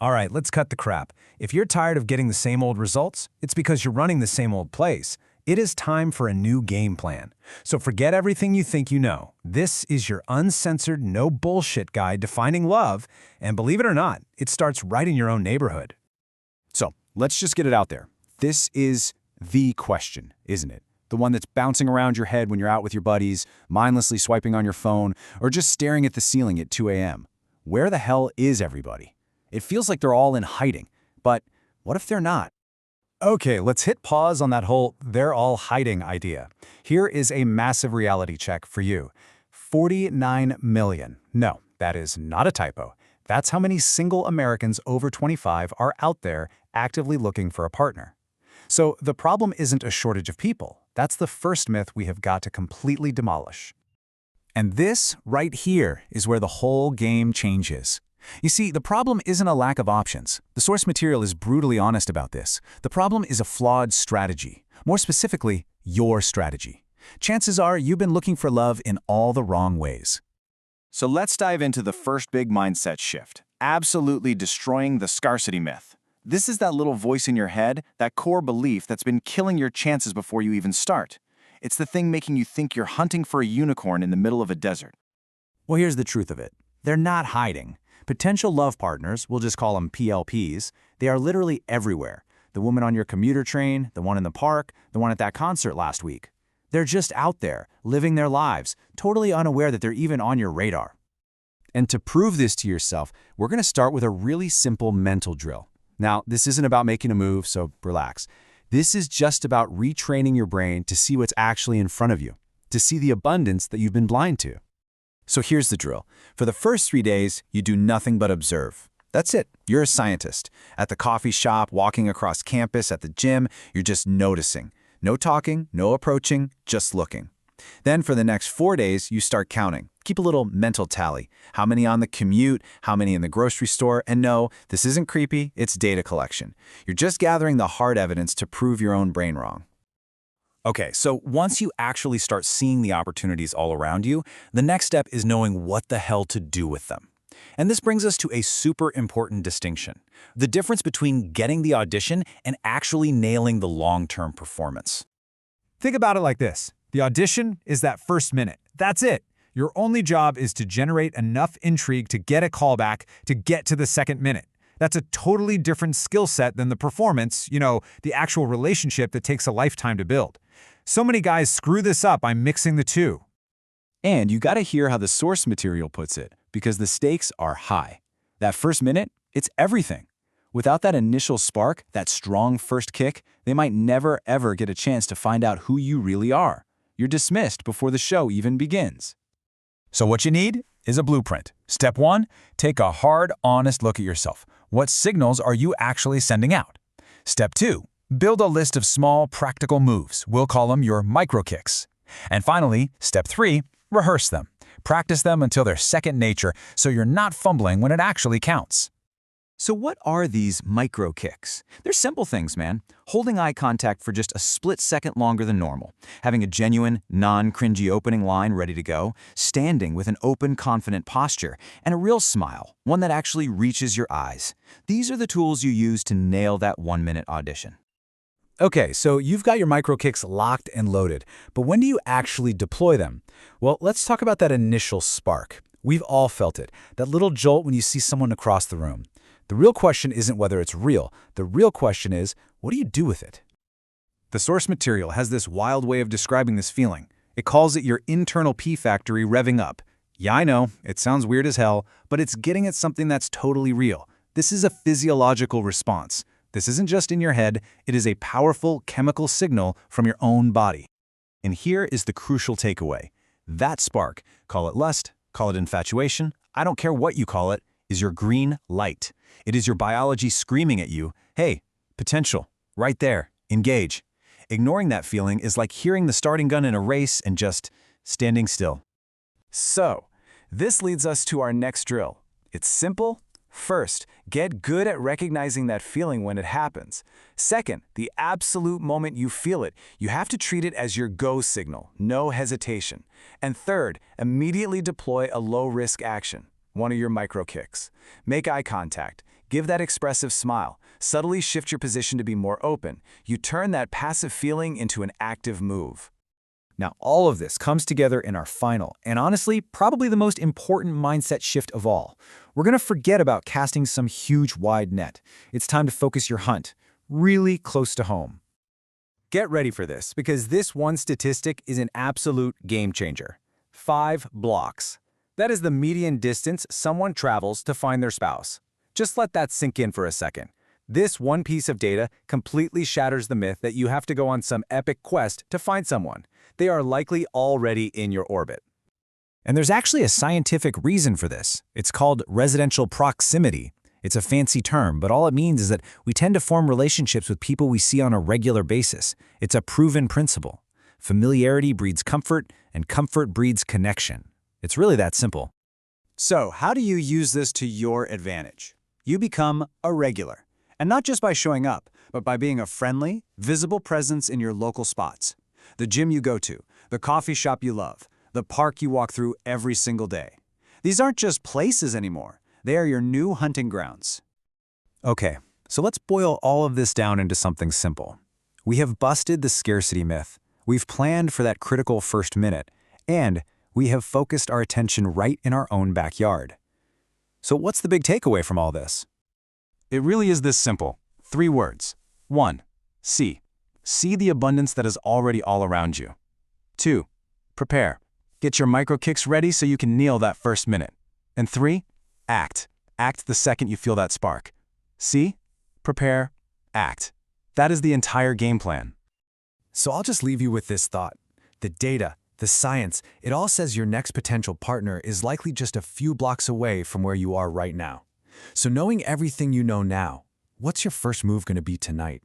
All right, let's cut the crap. If you're tired of getting the same old results, it's because you're running the same old place. It is time for a new game plan. So forget everything you think you know. This is your uncensored, no bullshit guide to finding love, and believe it or not, it starts right in your own neighborhood. So, let's just get it out there. This is the question, isn't it? The one that's bouncing around your head when you're out with your buddies, mindlessly swiping on your phone, or just staring at the ceiling at 2 a.m. Where the hell is everybody? It feels like they're all in hiding, but what if they're not? Okay, let's hit pause on that whole "they're all hiding" idea. Here is a massive reality check for you. 49 million. No, that is not a typo. That's how many single Americans over 25 are out there actively looking for a partner. So the problem isn't a shortage of people. That's the first myth we have got to completely demolish. And this, right here, is where the whole game changes. You see, the problem isn't a lack of options. The source material is brutally honest about this. The problem is a flawed strategy. More specifically, your strategy. Chances are you've been looking for love in all the wrong ways. So let's dive into the first big mindset shift, absolutely destroying the scarcity myth. This is that little voice in your head, that core belief that's been killing your chances before you even start. It's the thing making you think you're hunting for a unicorn in the middle of a desert. Well, here's the truth of it. They're not hiding. Potential love partners, we'll just call them PLPs, they are literally everywhere. The woman on your commuter train, the one in the park, the one at that concert last week. They're just out there, living their lives, totally unaware that they're even on your radar. And to prove this to yourself, we're going to start with a really simple mental drill. Now, this isn't about making a move, so relax. This is just about retraining your brain to see what's actually in front of you, to see the abundance that you've been blind to. So here's the drill. For the first 3 days, you do nothing but observe. That's it. You're a scientist. At the coffee shop, walking across campus, at the gym, you're just noticing. No talking, no approaching, just looking. Then for the next 4 days, you start counting. Keep a little mental tally. How many on the commute, how many in the grocery store, and no, this isn't creepy, it's data collection. You're just gathering the hard evidence to prove your own brain wrong. Okay, so once you actually start seeing the opportunities all around you, the next step is knowing what the hell to do with them. And this brings us to a super important distinction: the difference between getting the audition and actually nailing the long-term performance. Think about it like this. The audition is that first minute. That's it. Your only job is to generate enough intrigue to get a callback to get to the second minute. That's a totally different skill set than the performance, the actual relationship that takes a lifetime to build. So many guys screw this up by mixing the two. And you gotta hear how the source material puts it, because the stakes are high. That first minute, it's everything. Without that initial spark, that strong first kick, they might never ever get a chance to find out who you really are. You're dismissed before the show even begins. So what you need is a blueprint. Step 1, take a hard, honest look at yourself. What signals are you actually sending out? Step 2, build a list of small, practical moves. We'll call them your micro kicks. And finally, step 3, rehearse them. Practice them until they're second nature, so you're not fumbling when it actually counts. So what are these micro kicks? They're simple things, man. Holding eye contact for just a split second longer than normal, having a genuine, non-cringy opening line ready to go, standing with an open, confident posture, and a real smile, one that actually reaches your eyes. These are the tools you use to nail that 1-minute audition. Okay, so you've got your micro kicks locked and loaded, but when do you actually deploy them? Well, let's talk about that initial spark. We've all felt it, that little jolt when you see someone across the room. The real question isn't whether it's real. The real question is, what do you do with it? The source material has this wild way of describing this feeling. It calls it your internal P factory revving up. Yeah, I know, it sounds weird as hell, but it's getting at something that's totally real. This is a physiological response. This isn't just in your head, it is a powerful chemical signal from your own body. And here is the crucial takeaway. That spark, call it lust, call it infatuation, I don't care what you call it, is your green light. It is your biology screaming at you, hey, potential, right there, engage. Ignoring that feeling is like hearing the starting gun in a race and just standing still. So, this leads us to our next drill. It's simple. First, get good at recognizing that feeling when it happens. Second, the absolute moment you feel it, you have to treat it as your go signal, no hesitation. And third, immediately deploy a low-risk action, one of your micro kicks. Make eye contact. Give that expressive smile. Subtly shift your position to be more open. You turn that passive feeling into an active move. Now, all of this comes together in our final, and honestly, probably the most important mindset shift of all. We're going to forget about casting some huge wide net. It's time to focus your hunt, really close to home. Get ready for this, because this one statistic is an absolute game changer. 5 blocks. That is the median distance someone travels to find their spouse. Just let that sink in for a second. This one piece of data completely shatters the myth that you have to go on some epic quest to find someone. They are likely already in your orbit. And there's actually a scientific reason for this. It's called residential proximity. It's a fancy term, but all it means is that we tend to form relationships with people we see on a regular basis. It's a proven principle. Familiarity breeds comfort, and comfort breeds connection. It's really that simple. So, how do you use this to your advantage? You become a regular. And not just by showing up, but by being a friendly, visible presence in your local spots. The gym you go to, the coffee shop you love, the park you walk through every single day. These aren't just places anymore. They are your new hunting grounds. Okay, so let's boil all of this down into something simple. We have busted the scarcity myth. We've planned for that critical first minute, and we have focused our attention right in our own backyard. So what's the big takeaway from all this? It really is this simple. 3 words. 1. See. See the abundance that is already all around you. 2. Prepare. Get your micro kicks ready so you can nail that first minute. And 3. Act. Act the second you feel that spark. See, prepare, act. That is the entire game plan. So I'll just leave you with this thought. The data, the science, it all says your next potential partner is likely just a few blocks away from where you are right now. So knowing everything you know now, what's your first move going to be tonight?